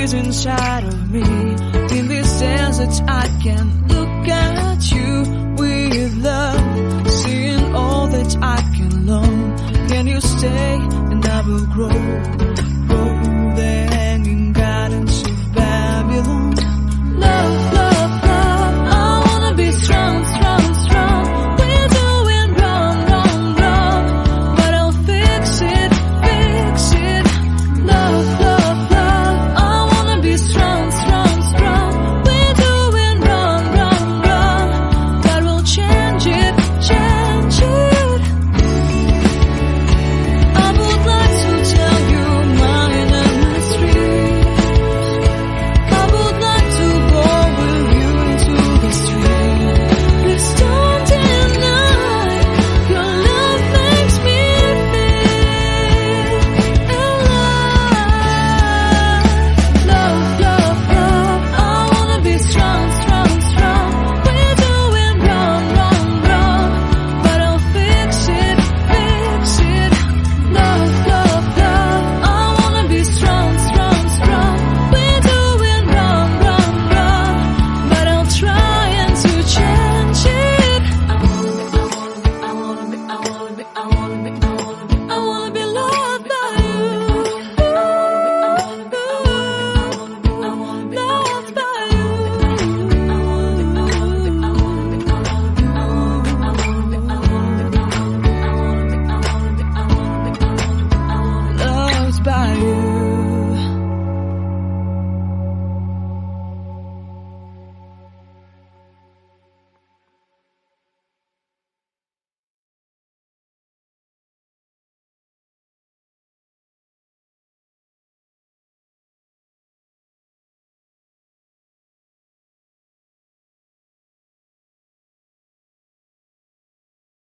is inside of me. In this desert I can look at you with love, seeing all that I can learn. Can you stay and I will grow?